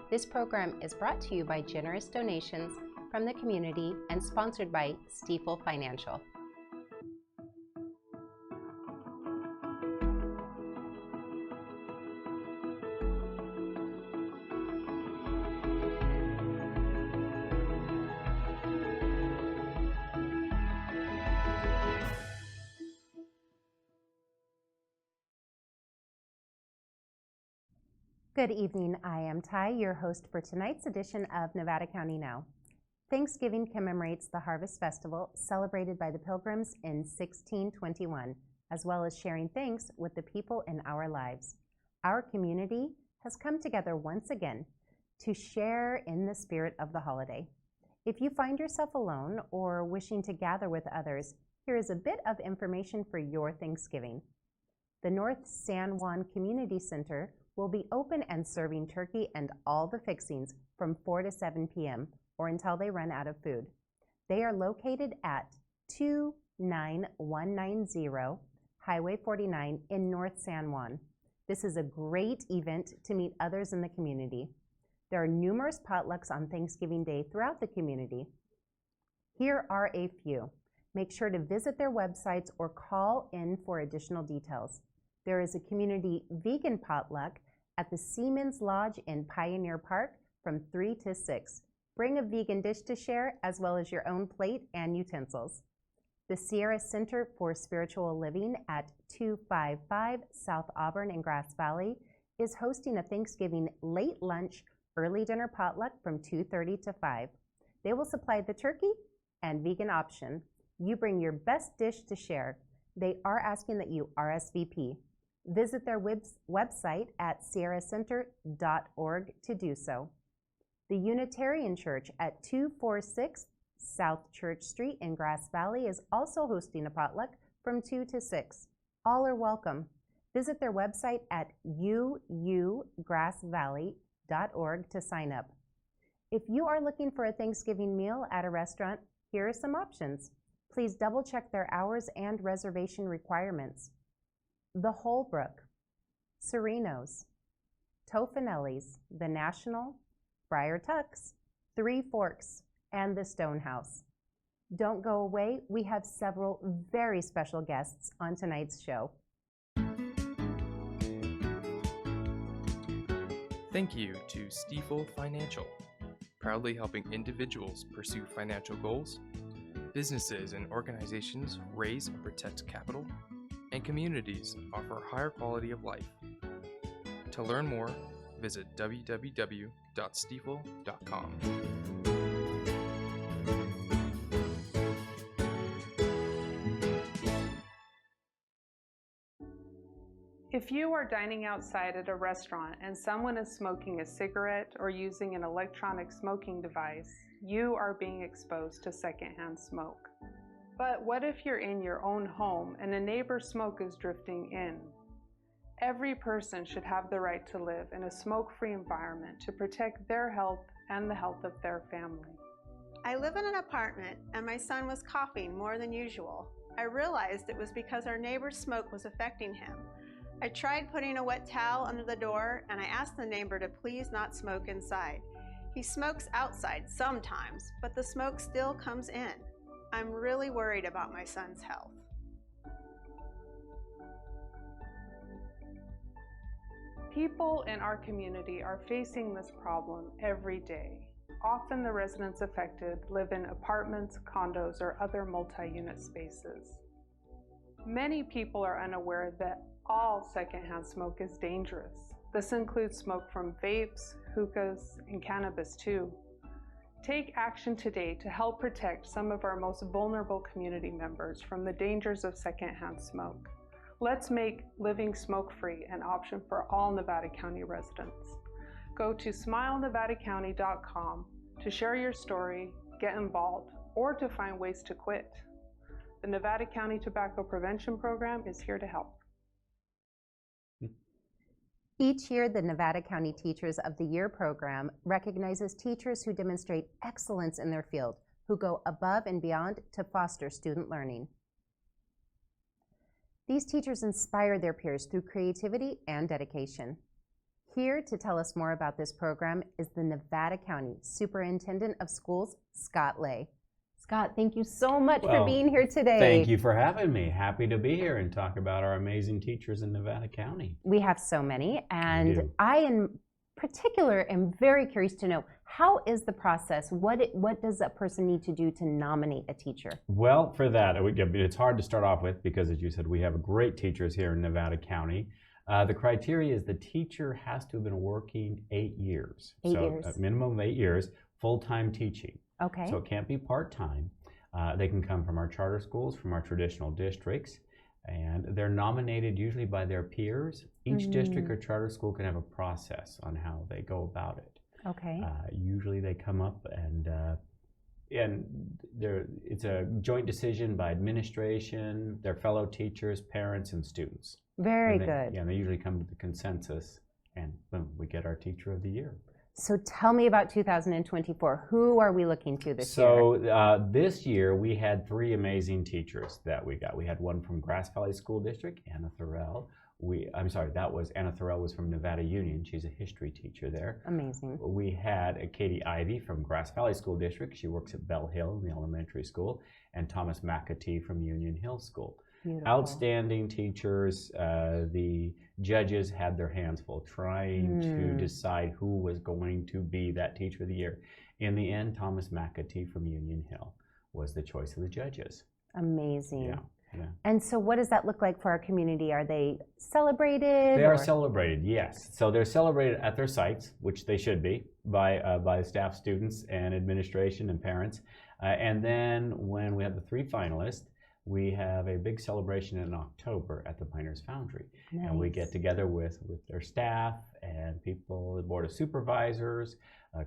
This program is brought to you by generous donations from the community and sponsored by Stiefel Financial. Good evening, I am Ty, your host for tonight's edition of Nevada County Now. Thanksgiving commemorates the Harvest Festival celebrated by the Pilgrims in 1621, as well as sharing thanks with the people in our lives. Our community has come together once again to share in the spirit of the holiday. If you find yourself alone or wishing to gather with others, here is a bit of information for your Thanksgiving. The North San Juan Community Center will be open and serving turkey and all the fixings from 4 to 7 p.m. or until they run out of food. They are located at 29190 Highway 49 in North San Juan. This is a great event to meet others in the community. There are numerous potlucks on Thanksgiving Day throughout the community. Here are a few. Make sure to visit their websites or call in for additional details. There is a Community Vegan Potluck at the Seaman's Lodge in Pioneer Park from 3 to 6. Bring a vegan dish to share as well as your own plate and utensils. The Sierra Center for Spiritual Living at 255 South Auburn in Grass Valley is hosting a Thanksgiving late lunch, early dinner potluck from 2:30 to 5. They will supply the turkey and vegan option. You bring your best dish to share. They are asking that you RSVP. Visit their website at sierracenter.org to do so. The Unitarian Church at 246 South Church Street in Grass Valley is also hosting a potluck from 2 to 6. All are welcome. Visit their website at uugrassvalley.org to sign up. If you are looking for a Thanksgiving meal at a restaurant, here are some options. Please double check their hours and reservation requirements. The Holbrooke, Cirino's, Tofanelli's, The National, Friar Tucks, Three Forks, and the Stonehouse. Don't go away, we have several very special guests on tonight's show. Thank you to Stiefel Financial, proudly helping individuals pursue financial goals, businesses and organizations raise and protect capital, and communities offer higher quality of life. To learn more, visit www.stiefel.com. If you are dining outside at a restaurant and someone is smoking a cigarette or using an electronic smoking device, you are being exposed to secondhand smoke. But what if you're in your own home and a neighbor's smoke is drifting in? Every person should have the right to live in a smoke-free environment to protect their health and the health of their family. I live in an apartment and my son was coughing more than usual. I realized it was because our neighbor's smoke was affecting him. I tried putting a wet towel under the door and I asked the neighbor to please not smoke inside. He smokes outside sometimes, but the smoke still comes in. I'm really worried about my son's health. People in our community are facing this problem every day. Often the residents affected live in apartments, condos, or other multi-unit spaces. Many people are unaware that all secondhand smoke is dangerous. This includes smoke from vapes, hookahs, and cannabis too. Take action today to help protect some of our most vulnerable community members from the dangers of secondhand smoke. Let's make living smoke-free an option for all Nevada County residents. Go to smilenevadacounty.com to share your story, get involved, or to find ways to quit. The Nevada County Tobacco Prevention Program is here to help. Each year, the Nevada County Teachers of the Year program recognizes teachers who demonstrate excellence in their field, who go above and beyond to foster student learning. These teachers inspire their peers through creativity and dedication. Here to tell us more about this program is the Nevada County Superintendent of Schools, Scott Lay. Scott, thank you so much for being here today. Thank you for having me. Happy to be here and talk about our amazing teachers in Nevada County. We have so many, and I in particular am very curious to know, how is the process? What does a person need to do to nominate a teacher? Well, for that, it's hard to start off with because, as you said, we have great teachers here in Nevada County. The criteria is the teacher has to have been working 8 years. 8 years. A minimum of 8 years, full-time teaching. Okay. So it can't be part-time. They can come from our charter schools, from our traditional districts, and they're nominated usually by their peers. Each district or charter school can have a process on how they go about it. Okay. Usually they come up and it's a joint decision by administration, their fellow teachers, parents, and students. Very good. Yeah, and they usually come to the consensus, and boom, we get our Teacher of the Year. So tell me about 2024. Who are we looking to this year? So this year we had 3 amazing teachers that we got. We had one from Grass Valley School District, Anna Thorell. Anna Thorell was from Nevada Union. She's a history teacher there. Amazing. We had Katie Ivy from Grass Valley School District. She works at Bell Hill in the elementary school. And Thomas McAtee from Union Hill School. Beautiful. Outstanding teachers. The judges had their hands full trying to decide who was going to be that Teacher of the Year. In the end, Thomas McAtee from Union Hill was the choice of the judges. Amazing. Yeah. Yeah. And so what does that look like for our community? Are they celebrated? They are celebrated, yes. So they're celebrated at their sites, which they should be, by staff, students, and administration and parents. And then when we have the 3 finalists, we have a big celebration in October at the Miners Foundry. Nice. And we get together with their staff and people, the Board of Supervisors,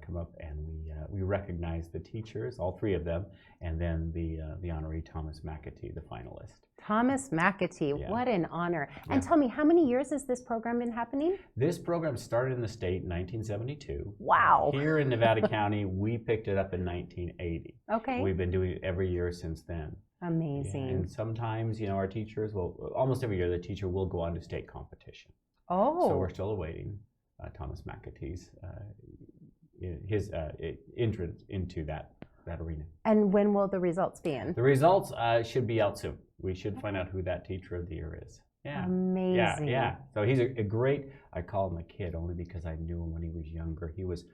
come up and we recognize the teachers, all 3 of them, and then the honoree Thomas McAtee, the finalist. Thomas McAtee, yeah. What an honor. Yeah. And tell me, how many years has this program been happening? This program started in the state in 1972. Wow. Here in Nevada County, we picked it up in 1980. Okay. We've been doing it every year since then. Amazing. And sometimes, our teachers will, almost every year, the teacher will go on to state competition. Oh. So we're still awaiting Thomas McAtee's his entrance into that arena. And when will the results be in? The results should be out soon. We should find out who that Teacher of the Year is. Yeah. Amazing. Yeah. So he's a great, I call him a kid only because I knew him when he was younger. He was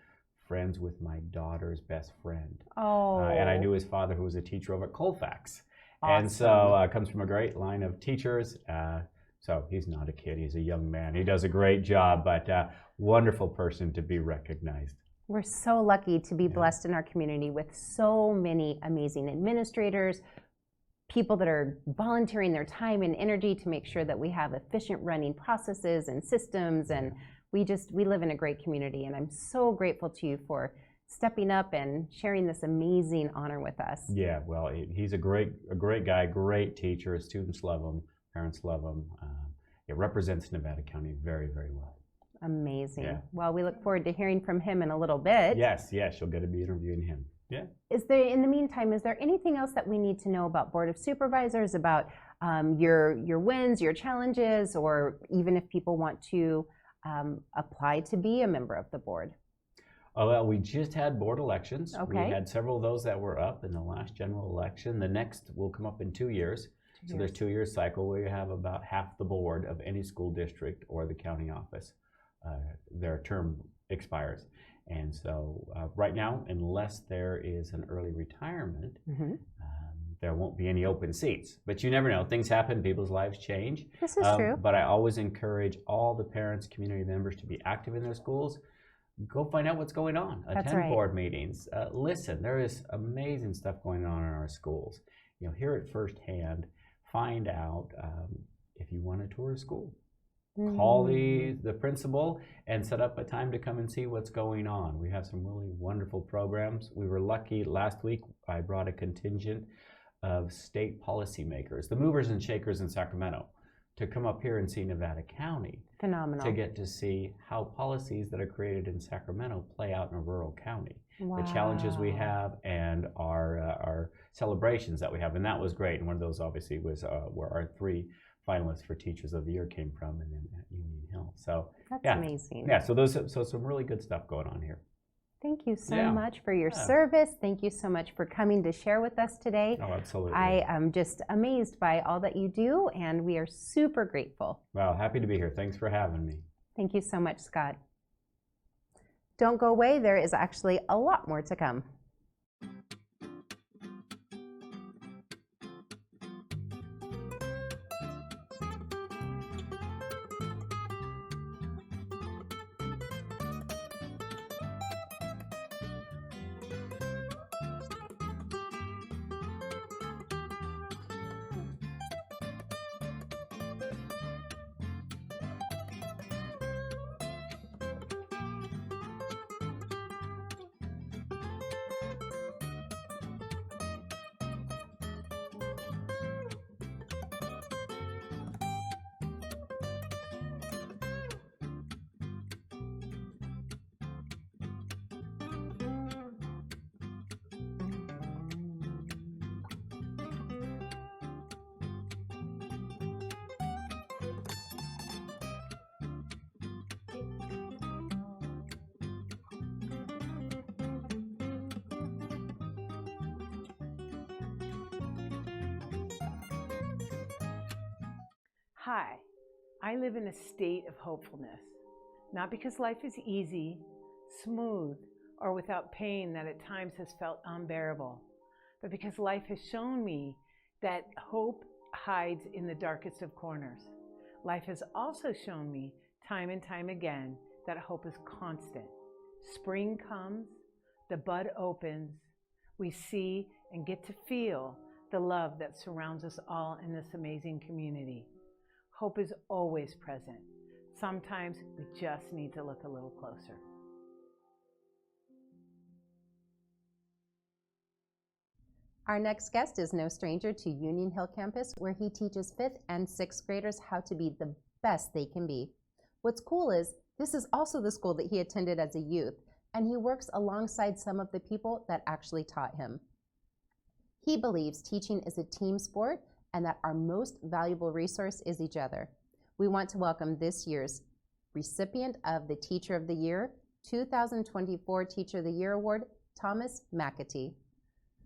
friends with my daughter's best friend. Oh. And I knew his father, who was a teacher over at Colfax. Awesome. And so comes from a great line of teachers. So he's not a kid, he's a young man. He does a great job, but wonderful person to be recognized. We're so lucky to be blessed in our community with so many amazing administrators, people that are volunteering their time and energy to make sure that we have efficient running processes and systems. And we live in a great community. And I'm so grateful to you for stepping up and sharing this amazing honor with us. Yeah, well, he's a great guy, great teacher. Students love him, parents love him. It represents Nevada County very, very well. Amazing. Yeah. Well, we look forward to hearing from him in a little bit. Yes, you'll get to be interviewing him. Yeah. In the meantime, is there anything else that we need to know about Board of Supervisors, about your wins, your challenges, or even if people want to apply to be a member of the board? Oh, well, we just had board elections. Okay. We had several of those that were up in the last general election. The next will come up in 2 years. So there's 2 year cycle where you have about half the board of any school district or the county office. Their term expires. And so right now, unless there is an early retirement, there won't be any open seats. But you never know. Things happen. People's lives change. This is true. But I always encourage all the parents, community members to be active in their schools. Go find out what's going on. That's Attend right. board meetings. Listen, there is amazing stuff going on in our schools. Hear it firsthand. Find out if you want to tour a school. Call the principal and set up a time to come and see what's going on. We have some really wonderful programs. We were lucky last week. I brought a contingent of state policymakers, the movers and shakers in Sacramento, to come up here and see Nevada County. Phenomenal. To get to see how policies that are created in Sacramento play out in a rural county. Wow. The challenges we have and our celebrations that we have. And that was great. And one of those obviously was where our 3 finalists for Teachers of the Year came from, and then at Union Hill. So That's yeah. amazing. Yeah, so some really good stuff going on here. Thank you so Yeah. much for your Yeah. service. Thank you so much for coming to share with us today. Oh, absolutely. I am just amazed by all that you do, and we are super grateful. Well, happy to be here. Thanks for having me. Thank you so much, Scott. Don't go away. There is actually a lot more to come. Hi, I live in a state of hopefulness, not because life is easy, smooth, or without pain that at times has felt unbearable, but because life has shown me that hope hides in the darkest of corners. Life has also shown me time and time again that hope is constant. Spring comes, the bud opens, we see and get to feel the love that surrounds us all in this amazing community. Hope is always present. Sometimes we just need to look a little closer. Our next guest is no stranger to Union Hill campus, where he teaches 5th and 6th graders how to be the best they can be. What's cool is this is also the school that he attended as a youth, and he works alongside some of the people that actually taught him. He believes teaching is a team sport and that our most valuable resource is each other. We want to welcome this year's recipient of the Teacher of the Year, 2024 Teacher of the Year Award, Thomas McAtee.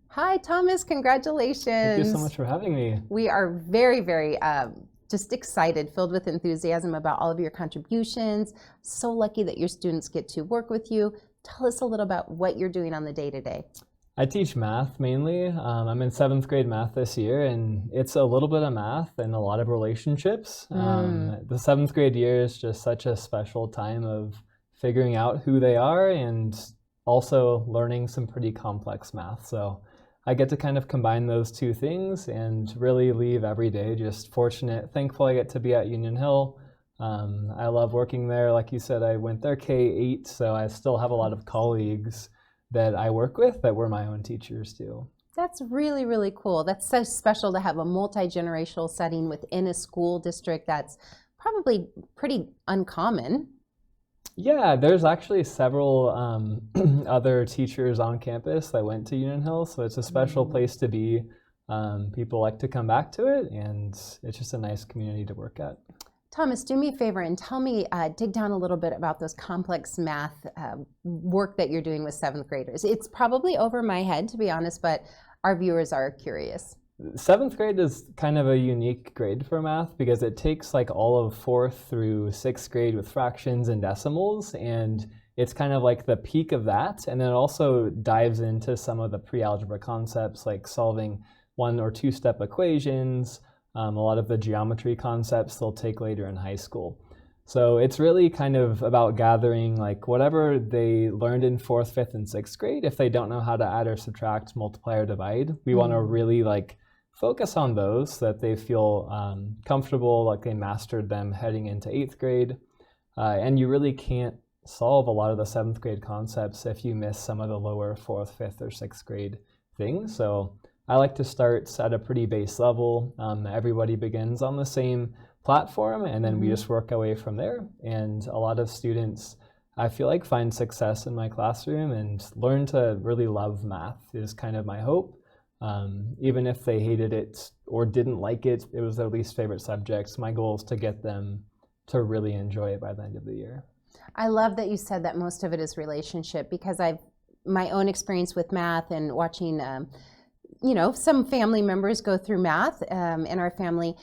Hi, Thomas, congratulations. Thank you so much for having me. We are very, very just excited, filled with enthusiasm about all of your contributions. So lucky that your students get to work with you. Tell us a little about what you're doing on the day-to-day. I teach math mainly. I'm in 7th grade math this year, and it's a little bit of math and a lot of relationships. The 7th grade year is just such a special time of figuring out who they are and also learning some pretty complex math. So I get to kind of combine those two things and really leave every day just fortunate, thankful I get to be at Union Hill. I love working there. Like you said, I went there K-8, so I still have a lot of colleagues that I work with that were my own teachers too. That's really, really cool. That's so special to have a multi-generational setting within a school district that's probably pretty uncommon. Yeah, there's actually several other teachers on campus that went to Union Hill, so it's a special place to be. People like to come back to it, and it's just a nice community to work at. Thomas, do me a favor and tell me, dig down a little bit about those complex math work that you're doing with 7th graders. It's probably over my head, to be honest, but our viewers are curious. 7th grade is kind of a unique grade for math because it takes like all of 4th through 6th grade with fractions and decimals, and it's kind of like the peak of that, and then it also dives into some of the pre-algebra concepts like solving 1- or 2-step equations, a lot of the geometry concepts they'll take later in high school. So it's really kind of about gathering like whatever they learned in 4th, 5th, and 6th grade. If they don't know how to add or subtract, multiply or divide, we want to really like focus on those so that they feel comfortable, like they mastered them heading into 8th grade. And you really can't solve a lot of the 7th grade concepts if you miss some of the lower 4th, 5th, or 6th grade things. So I like to start at a pretty base level. Everybody begins on the same platform, and then we just work our way from there. And a lot of students, I feel like, find success in my classroom and learn to really love math is kind of my hope. Even if they hated it or didn't like it, it was their least favorite subjects. My goal is to get them to really enjoy it by the end of the year. I love that you said that most of it is relationship, because my own experience with math and watching, some family members go through math in our family,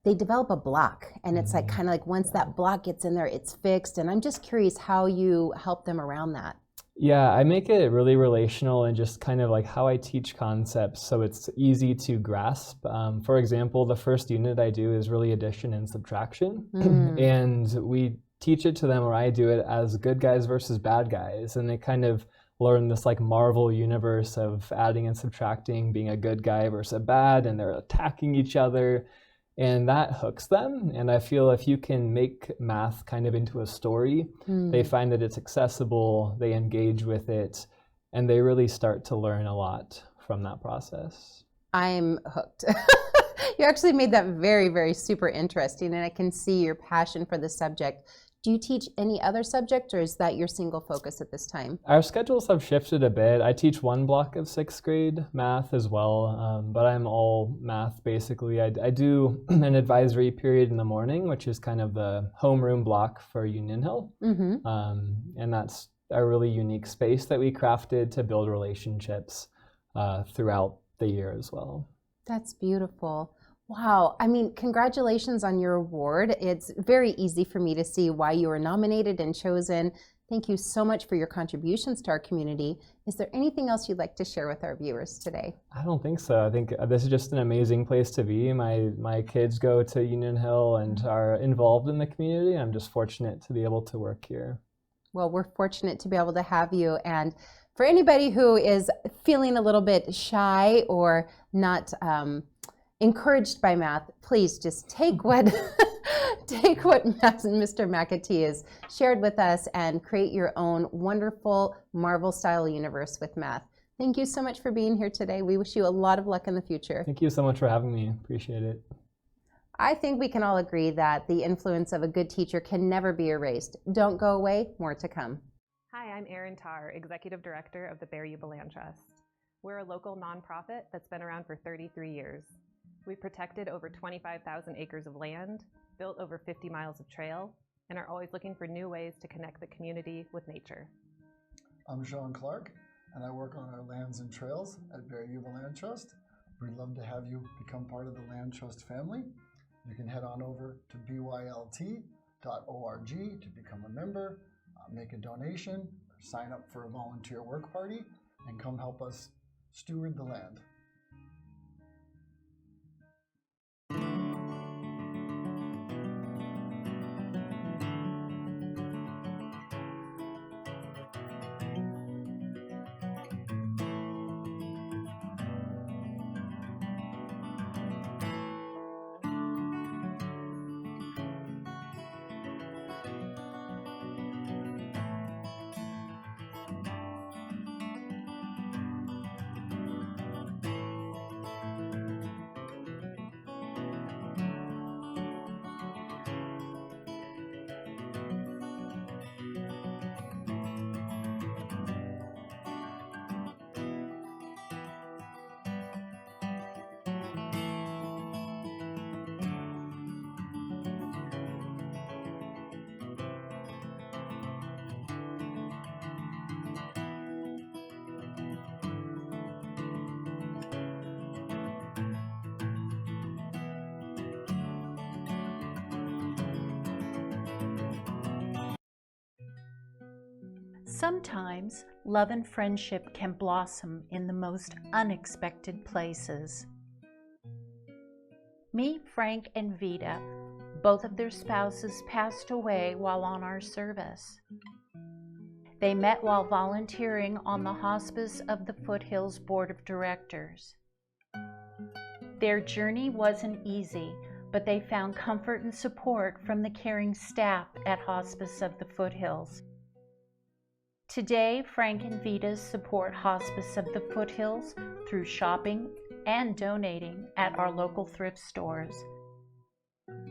they develop a block, and it's like kind of like once that block gets in there, it's fixed. And I'm just curious how you help them around that. Yeah, I make it really relational and just kind of like how I teach concepts so it's easy to grasp. For example, the first unit I do is really addition and subtraction. And we teach it to them, or I do it as good guys versus bad guys. And they kind of learn this like Marvel universe of adding and subtracting, being a good guy versus a bad, and they're attacking each other. And that hooks them. And I feel if you can make math kind of into a story, they find that it's accessible, they engage with it, and they really start to learn a lot from that process. I'm hooked. You actually made that very, very super interesting, and I can see your passion for the subject. Do you teach any other subject, or is that your single focus at this time? Our schedules have shifted a bit. I teach one block of 6th grade math as well, but I'm all math basically. I do an advisory period in the morning, which is kind of the homeroom block for Union Hill. And that's a really unique space that we crafted to build relationships throughout the year as well. That's beautiful. Wow. I mean, congratulations on your award. It's very easy for me to see why you were nominated and chosen. Thank you so much for your contributions to our community. Is there anything else you'd like to share with our viewers today? I don't think so. I think this is just an amazing place to be. My kids go to Union Hill and are involved in the community. I'm just fortunate to be able to work here. Well, we're fortunate to be able to have you. And for anybody who is feeling a little bit shy or not encouraged by math, please just take what Mr. McAtee has shared with us and create your own wonderful Marvel-style universe with math. Thank you so much for being here today. We wish you a lot of luck in the future. Thank you so much for having me. Appreciate it. I think we can all agree that the influence of a good teacher can never be erased. Don't go away, more to come. Hi, I'm Erin Tarr, Executive Director of the Bear Yuba Land Trust. We're a local nonprofit that's been around for 33 years. We've protected over 25,000 acres of land, built over 50 miles of trail, and are always looking for new ways to connect the community with nature. I'm Sean Clark, and I work on our lands and trails at Bear Yuba Land Trust. We'd love to have you become part of the Land Trust family. You can head on over to bylt.org to become a member, make a donation, or sign up for a volunteer work party, and come help us steward the land. Sometimes love and friendship can blossom in the most unexpected places. Meet Frank and Vita. Both of their spouses passed away while on our service. They met while volunteering on the Hospice of the Foothills Board of Directors. Their journey wasn't easy, but they found comfort and support from the caring staff at Hospice of the Foothills. Today, Frank and Vita support Hospice of the Foothills through shopping and donating at our local thrift stores.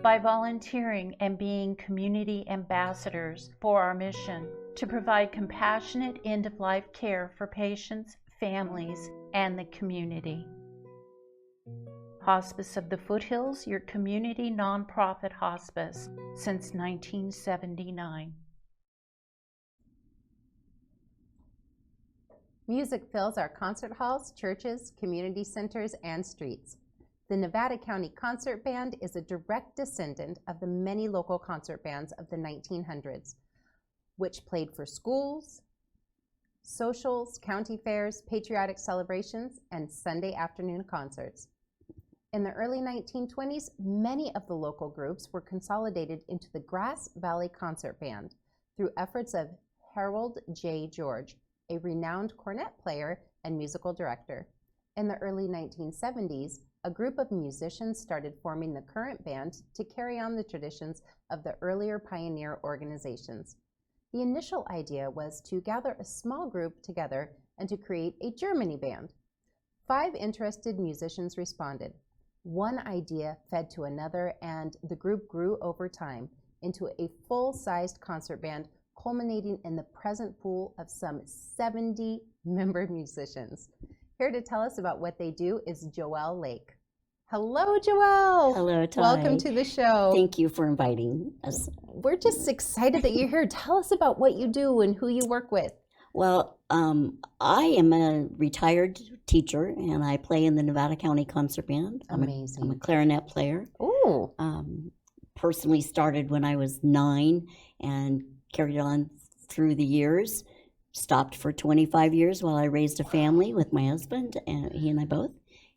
By volunteering and being community ambassadors for our mission to provide compassionate end-of-life care for patients, families, and the community. Hospice of the Foothills, your community nonprofit hospice since 1979. Music fills our concert halls, churches, community centers, and streets. The Nevada County Concert Band is a direct descendant of the many local concert bands of the 1900s, which played for schools, socials, county fairs, patriotic celebrations, and Sunday afternoon concerts. In the early 1920s, many of the local groups were consolidated into the Grass Valley Concert Band through efforts of Harold J. George, a renowned cornet player and musical director. In the early 1970s, a group of musicians started forming the current band to carry on the traditions of the earlier pioneer organizations. The initial idea was to gather a small group together and to create a Germany band. 5 interested musicians responded. One idea fed to another, and the group grew over time into a full-sized concert band, culminating in the present pool of some 70 member musicians. Here to tell us about what they do is Joelle Lake. Hello, Joelle. Hello, Ty. Welcome to the show. Thank you for inviting us. We're just excited that you're here. Tell us about what you do and who you work with. Well, I am a retired teacher, and I play in the Nevada County Concert Band. Amazing. I'm a clarinet player. Ooh. Personally started when I was 9 and carried on through the years. Stopped for 25 years while I raised a family with my husband, and he and I both.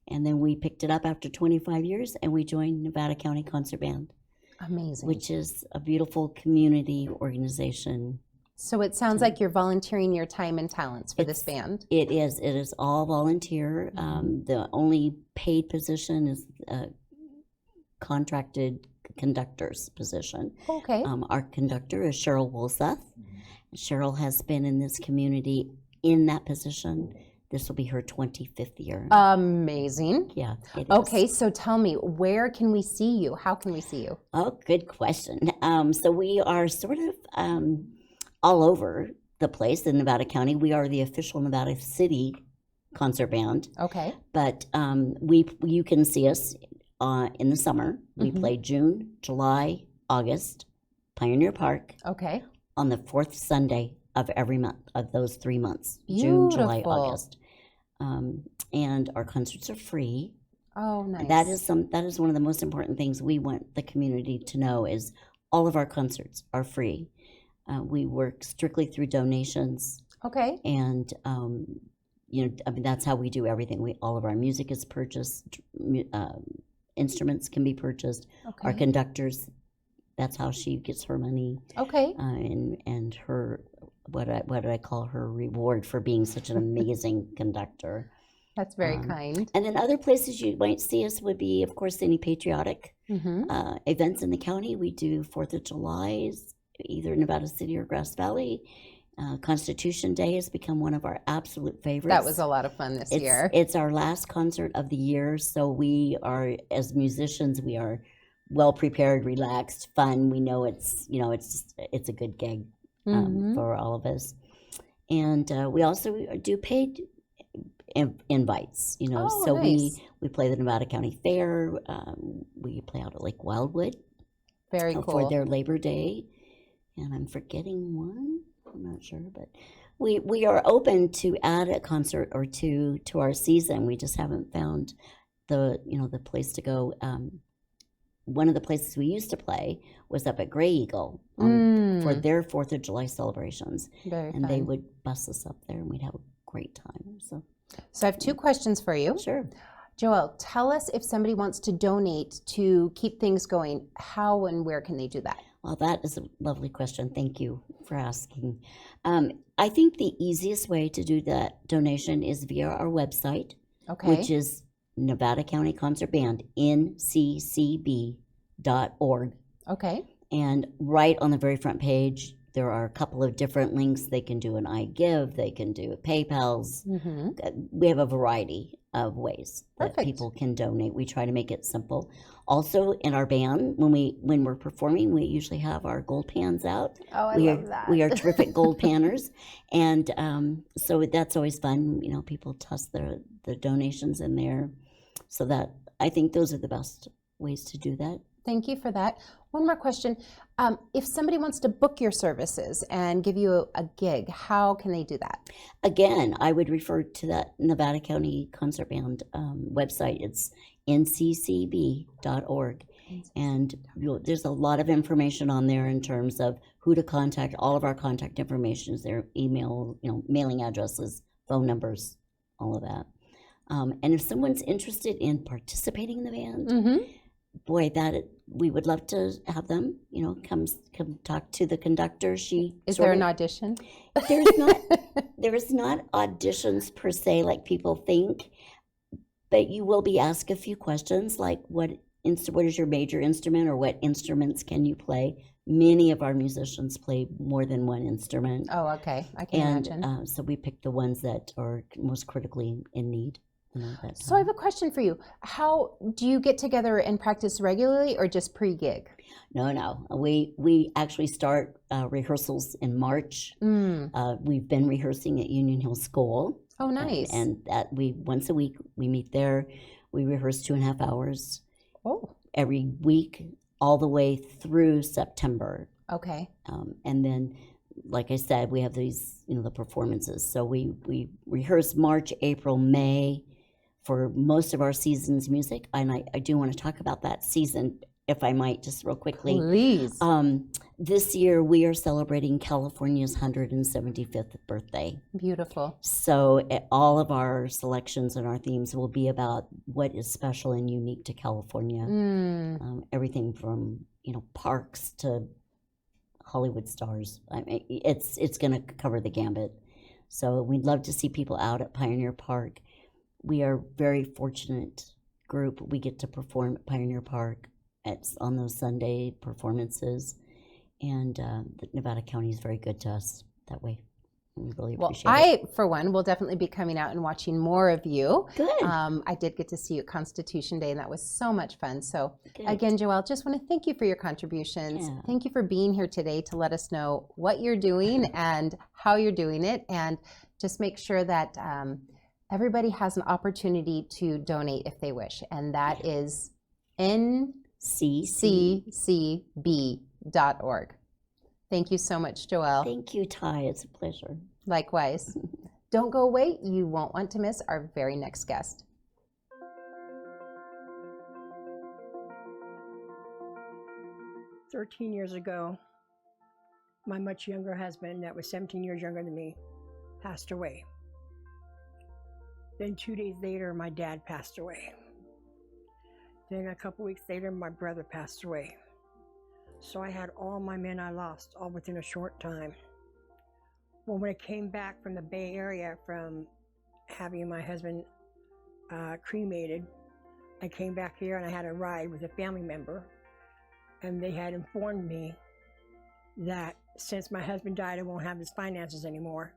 And then we picked it up after 25 years, and we joined Nevada County Concert Band. Amazing. Which is a beautiful community organization. So it sounds like you're volunteering your time and talents for this band. It is. It is all volunteer. The only paid position is a contracted conductor's position. Okay. Our conductor is Cheryl Woolseth. Cheryl has been in this community in that position. This will be her 25th year. Amazing. Yeah, it is. Okay, so tell me, where can we see you? How can we see you? Oh, good question. So we are sort of all over the place in Nevada County. We are the official Nevada City concert band. Okay. But you can see us in the summer. We play June, July, August, Pioneer Park. Okay. On the 4th Sunday of every month of those 3 months. Beautiful. June, July, August. And our concerts are free. Oh, nice. That is one of the most important things we want the community to know is all of our concerts are free. We work strictly through donations. Okay. And that's how we do everything. All of our music is purchased. Instruments can be purchased. Okay. Our conductors, that's how she gets her money. Okay. And her what I call her reward for being such an amazing conductor. That's very kind. And then other places you might see us would be, of course, any patriotic events in the county. We do 4th of July, either Nevada City or Grass Valley. Constitution Day has become one of our absolute favorites. That was a lot of fun this year. It's our last concert of the year, so we are, as musicians, we are well prepared, relaxed, fun. We know it's a good gig for all of us. And we also do paid invites, so nice. we play the Nevada County Fair. We play out at Lake Wildwood. Very cool. For their Labor Day. And I'm forgetting one. I'm not sure, but we are open to add a concert or two to our season. We just haven't found the place to go. One of the places we used to play was up at Gray Eagle for their 4th of July celebrations. Very and fun. They would bus us up there, and we'd have a great time. So I have 2 questions for you. Sure. Joelle, tell us if somebody wants to donate to keep things going, how and where can they do that? Well, that is a lovely question. Thank you for asking. I think the easiest way to do that donation is via our website, which is Nevada County Concert Band, nccb.org. Okay. And right on the very front page, there are a couple of different links. They can do an iGive, they can do a PayPal's. We have a variety of ways that people can donate. We try to make it simple. Also, in our band, when we're performing, we usually have our gold pans out. Oh, I love that. We are terrific gold panners, and so that's always fun. People toss their donations in there, so that I think those are the best ways to do that. Thank you for that. One more question. If somebody wants to book your services and give you a gig, how can they do that? Again, I would refer to that Nevada County Concert Band website. It's nccb.org. And there's a lot of information on there in terms of who to contact. All of our contact information is there, email, mailing addresses, phone numbers, all of that. And if someone's interested in participating in the band, boy, we would love to have them, come talk to the conductor. Is there an audition? There's not auditions per se like people think, but you will be asked a few questions like what is your major instrument, or what instruments can you play? Many of our musicians play more than one instrument. Oh, okay. I can imagine. So we pick the ones that are most critically in need. So I have a question for you. How do you get together and practice regularly, or just pre-gig? No. We actually start rehearsals in March. We've been rehearsing at Union Hill School. Oh, nice. And that once a week we meet there. We rehearse 2.5 hours. Every week, all the way through September. Okay. And then, like I said, we have these, the performances. So we rehearse March, April, May for most of our season's music. And I do want to talk about that season, if I might, just real quickly. Please. This year, we are celebrating California's 175th birthday. Beautiful. So all of our selections and our themes will be about what is special and unique to California. Everything from, parks to Hollywood stars. I mean, it's going to cover the gambit. So we'd love to see people out at Pioneer Park. We are a very fortunate group. We get to perform at Pioneer Park on those Sunday performances. And the Nevada County is very good to us that way. We really appreciate it. I, for one, will definitely be coming out and watching more of you. Good. I did get to see you at Constitution Day, and that was so much fun. So Good. Again, Joelle, just want to thank you for your contributions. Yeah. Thank you for being here today to let us know what you're doing and how you're doing it, and just make sure that everybody has an opportunity to donate if they wish. And that is nccb.org. Thank you so much, Joelle. Thank you, Ty. It's a pleasure. Likewise. Don't go away. You won't want to miss our very next guest. "13 years ago, my much younger husband, that was 17 years younger than me, passed away. Then 2 days later, my dad passed away. Then a couple weeks later, my brother passed away. So I had all my men I lost, all within a short time. Well, when I came back from the Bay Area from having my husband cremated, I came back here and I had a ride with a family member, and they had informed me that since my husband died, I won't have his finances anymore,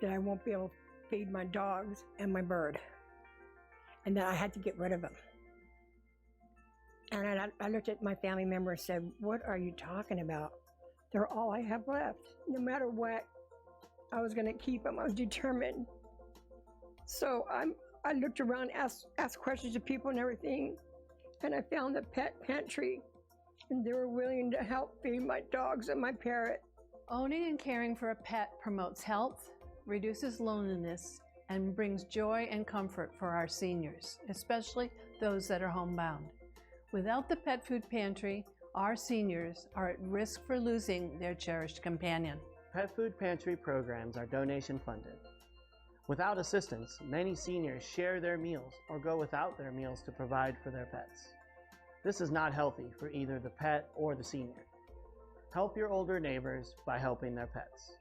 that I won't be able to feed my dogs and my bird, and that I had to get rid of them. And I looked at my family member and said, "What are you talking about? They're all I have left. No matter what, I was going to keep them. I was determined." So I looked around, asked questions of people and everything, and I found the pet pantry, and they were willing to help feed my dogs and my parrot. Owning and caring for a pet promotes health, reduces loneliness, and brings joy and comfort for our seniors, especially those that are homebound. Without the Pet Food Pantry, our seniors are at risk for losing their cherished companion. Pet Food Pantry programs are donation funded. Without assistance, many seniors share their meals or go without their meals to provide for their pets. This is not healthy for either the pet or the senior. Help your older neighbors by helping their pets.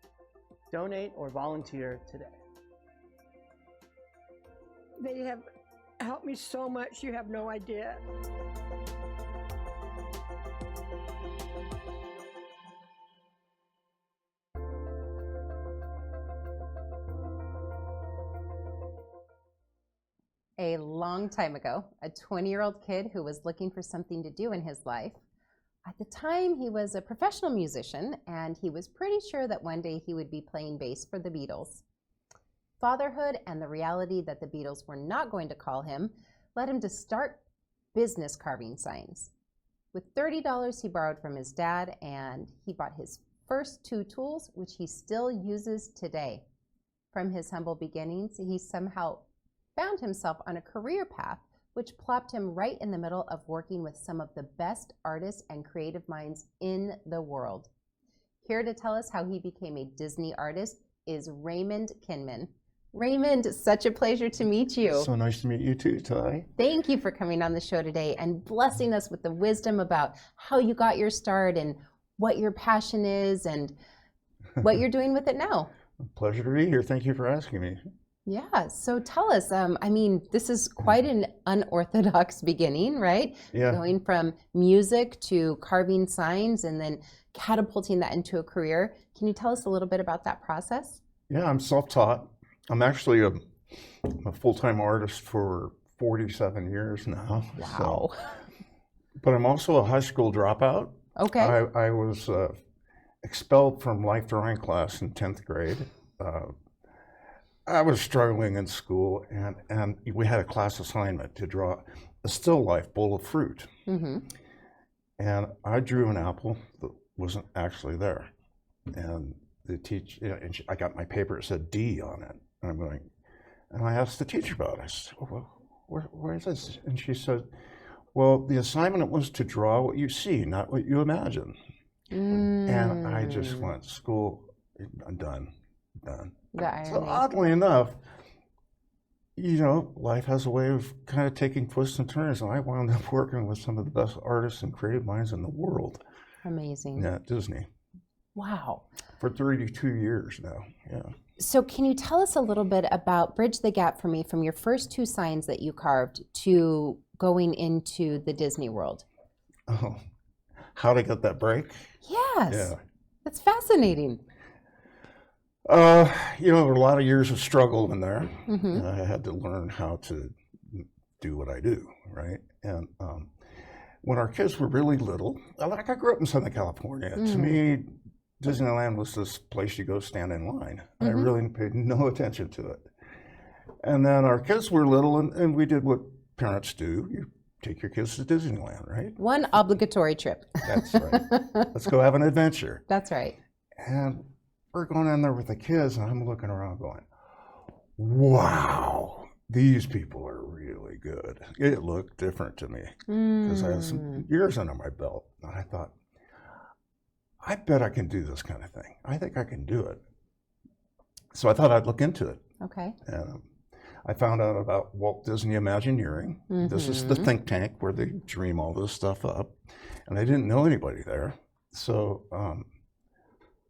Donate or volunteer today. They have helped me so much, you have no idea. A long time ago, a 20-year-old kid who was looking for something to do in his life. At the time, he was a professional musician, and he was pretty sure that one day he would be playing bass for the Beatles. Fatherhood and the reality that the Beatles were not going to call him led him to start business carving signs. With $30 he borrowed from his dad, and he bought his first 2 tools, which he still uses today. From his humble beginnings, he somehow found himself on a career path which plopped him right in the middle of working with some of the best artists and creative minds in the world. Here to tell us how he became a Disney artist is Raymond Kinman. Raymond, such a pleasure to meet you. So nice to meet you too, Ty. Thank you for coming on the show today and blessing us with the wisdom about how you got your start and what your passion is and what you're doing with it now. Pleasure to be here. Thank you for asking me. Yeah, so tell us, I mean, this is quite an unorthodox beginning, right? Yeah. Going from music to carving signs and then catapulting that into a career. Can you tell us a little bit about that process? Yeah, I'm self-taught. I'm actually a full-time artist for 47 years now. Wow. So, but I'm also a high school dropout. Okay. I was expelled from life drawing class in 10th grade. I was struggling in school, and we had a class assignment to draw a still life bowl of fruit. Mm-hmm. And I drew an apple that wasn't actually there. And the teacher, I got my paper, it said D on it. And I'm going, and I asked the teacher about it. I said, oh, well, where is this? And she said, well, the assignment was to draw what you see, not what you imagine. And I just went, school, I'm done. So oddly enough, you know, life has a way of kind of taking twists and turns, and I wound up working with some of the best artists and creative minds in the world. Amazing. Yeah, at Disney. Wow. For 32 years now, yeah. So can you tell us a little bit about, bridge the gap for me, from your first 2 signs that you carved to going into the Disney world? Oh, how to get that break? Yes. Yeah. That's fascinating. You know, there were a lot of years of struggle in there. Mm-hmm. I had to learn how to do what I do, right? And when our kids were really little, like I grew up in Southern California. To me, Disneyland was this place you go stand in line. I really paid no attention to it. And then our kids were little, and we did what parents do. You take your kids to Disneyland, right? One obligatory trip. That's right. Let's go have an adventure. That's right. And we're going in there with the kids, and I'm looking around going, wow, these people are really good. It looked different to me because I had some years under my belt. And I thought, I bet I can do this kind of thing. I think I can do it. So I thought I'd look into it. Okay. And I found out about Walt Disney Imagineering. This is the think tank where they dream all this stuff up. And I didn't know anybody there. So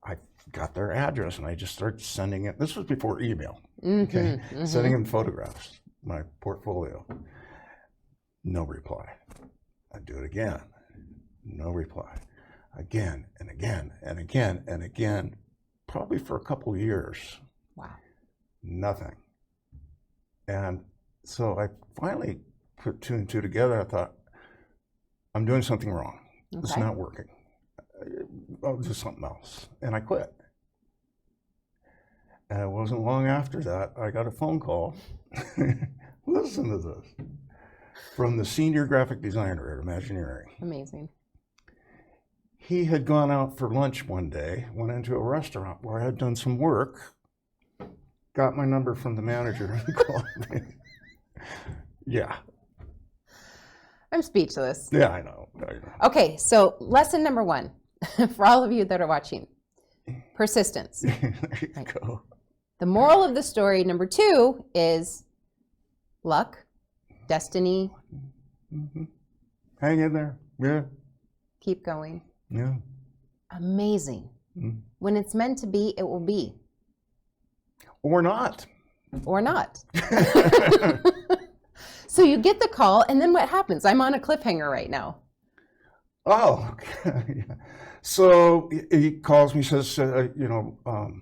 I got their address and I just started sending it. This was before email. Okay. Sending them photographs, my portfolio. No reply. I do it again. No reply. Again and again and again and again, probably for a couple of years. Wow. Nothing. And so I finally put 2 and 2 together. I thought, I'm doing something wrong. Okay. It's not working. I'll do something else. And I quit. And it wasn't long after that, I got a phone call. Listen to this. From the senior graphic designer at Imagineering. Amazing. He had gone out for lunch one day, went into a restaurant where I had done some work, got my number from the manager and called me. Yeah. I'm speechless. Yeah, I know. Okay, so lesson number 1 for all of you that are watching, persistence. There you go. The moral of the story, number 2, is luck, destiny. Hang in there. Yeah. Keep going. Yeah. Amazing. When it's meant to be, it will be. Or not. Or not. So you get the call, and then what happens? I'm on a cliffhanger right now. Oh, okay. So he calls me, says, can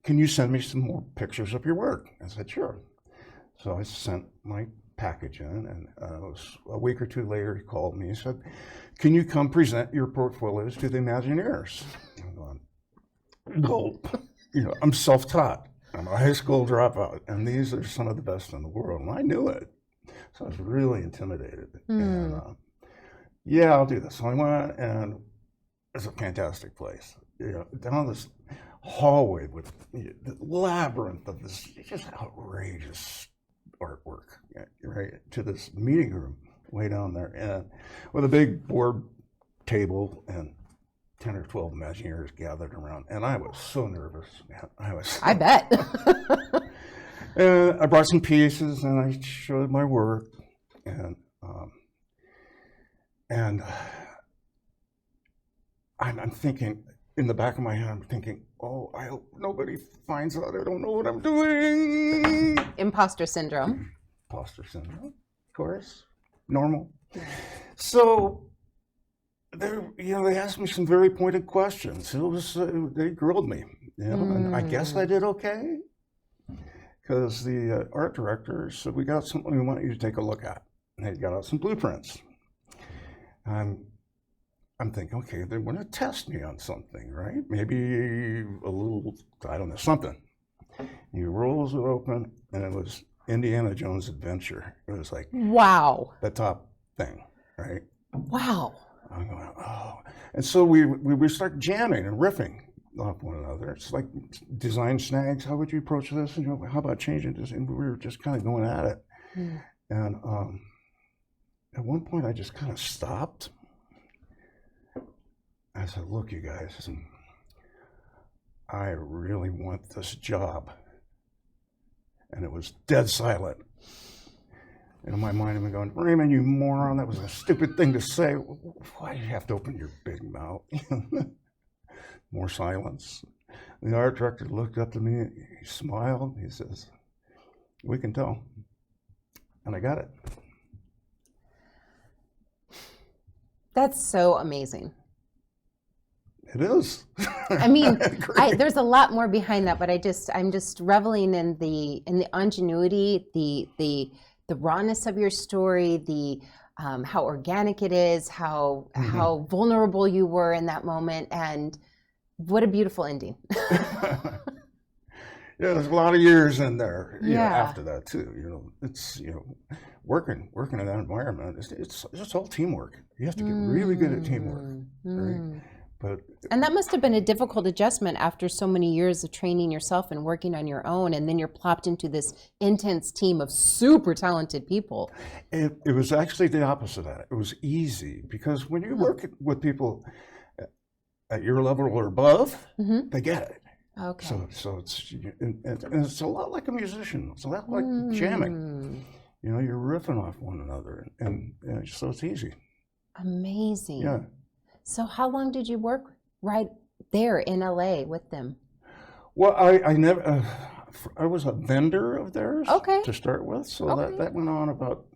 you send me some more pictures of your work? I said, sure. So I sent my package in, and a week or 2 later, he called me and said, can you come present your portfolios to the Imagineers? I'm going, no. I'm self-taught. I'm a high school dropout, and these are some of the best in the world, and I knew it. So I was really intimidated. And yeah, I'll do this. So I went, and it's a fantastic place. You know, down this hallway with the labyrinth of this just outrageous artwork, right, to this meeting room way down there, and with a big board table and 10 or 12 Imagineers gathered around, and I was so nervous, man. I bet. And I brought some pieces, and I showed my work, and I'm thinking, in the back of my head, I'm thinking, oh, I hope nobody finds out I don't know what I'm doing. Imposter syndrome. Imposter syndrome, of course, normal. So, they asked me some very pointed questions. It was, they grilled me, and I guess I did okay. Because the art director said, we got something we want you to take a look at. And they got out some blueprints. I'm thinking, okay, they're going to test me on something, right? Maybe a little, I don't know, something. He rolls it open, and it was Indiana Jones Adventure. It was like, wow, the top thing, right? Wow. I'm going, oh. And so we start jamming and riffing off one another. It's like design snags. How would you approach this? And, how about changing this? And we were just kind of going at it. And at one point, I just kind of stopped. I said, look, you guys, I really want this job. And it was dead silent. And in my mind, I'm going, Raymond, you moron, that was a stupid thing to say. Why do you have to open your big mouth? More silence. The art director looked up to me, he smiled, he says, we can tell. And I got it. That's so amazing. It is. I mean, there's a lot more behind that, but I'm just reveling in the ingenuity, the rawness of your story, the how organic it is, how vulnerable you were in that moment, and what a beautiful ending. Yeah, there's a lot of years in there. After that too. It's working in that environment. It's all teamwork. You have to get really good at teamwork, right? And that must have been a difficult adjustment after so many years of training yourself and working on your own, and then you're plopped into this intense team of super talented people. It was actually the opposite of that. It was easy, because when you work with people at your level or above, they get it. Okay. So it's a lot like a musician. It's a lot like jamming. You're riffing off one another, and so it's easy. Amazing. Yeah. So how long did you work right there in LA with them? Well, I never. I was a vendor of theirs to start with, so that went on about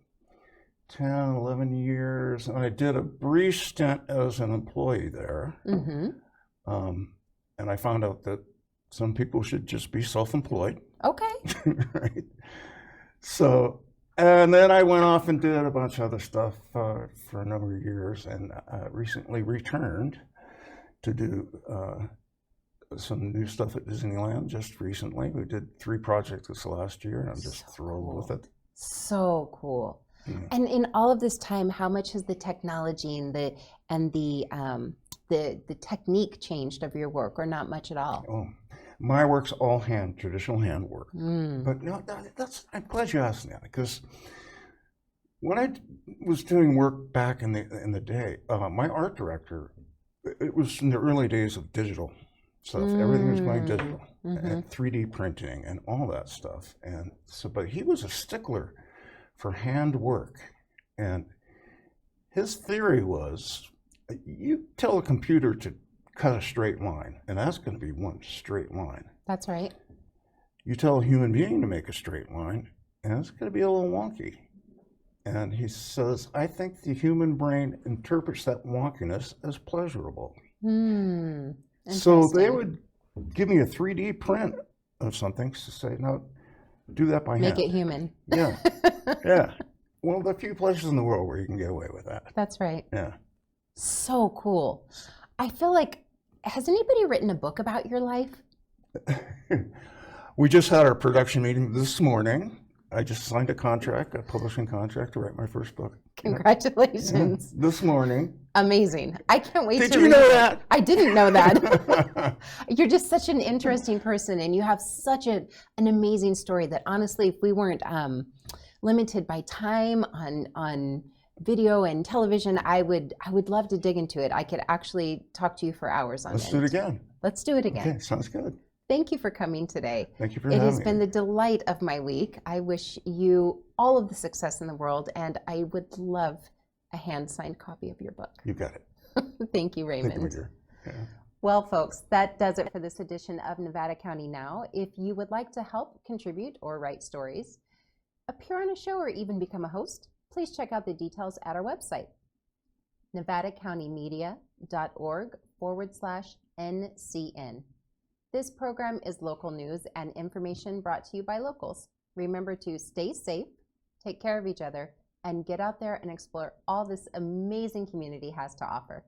10, 11 years. And I did a brief stint as an employee there. And I found out that some people should just be self-employed. Okay. Right. So, and then I went off and did a bunch of other stuff for a number of years, and recently returned to do some new stuff at Disneyland just recently. We did 3 projects this last year, and I'm just thrilled with it. So cool. And in all of this time, how much has the technology and the technique changed of your work, or not much at all? Oh, my work's all traditional hand work. But no, I'm glad you asked that, because when I was doing work back in the day, my art director, it was in the early days of digital stuff. Everything was going digital, and 3D printing and all that stuff. And so, but he was a stickler for hand work, and his theory was, you tell a computer to cut a straight line, and that's going to be one straight line. That's right. You tell a human being to make a straight line, and it's going to be a little wonky. And he says, I think the human brain interprets that wonkiness as pleasurable. So they would give me a 3D print of something to say, no, do that by hand. Make it human. Yeah. Yeah. One of the few places in the world where you can get away with that. That's right. Yeah. So cool. I feel like, has anybody written a book about your life? We just had our production meeting this morning, I just signed a contract, a publishing contract to write my first book. Congratulations. This morning. Amazing. I can't wait Did to you read know it. that? I didn't know that. You're just such an interesting person, and you have such an amazing story that honestly, if we weren't limited by time on video and television, I would love to dig into it. I could actually talk to you for hours on it. Let's do it again. Let's do it again. Okay, sounds good. Thank you for coming today. Thank you for It having has been me. the delight of my week. I wish you all of the success in the world, and I would love a hand-signed copy of your book. You got it. Thank you, Raymond. Thank you, my dear. Yeah. Well, folks, that does it for this edition of Nevada County Now. If you would like to help contribute or write stories, appear on a show, or even become a host, please check out the details at our website, nevadacountymedia.org/NCN. This program is local news and information brought to you by locals. Remember to stay safe, take care of each other, and get out there and explore all this amazing community has to offer.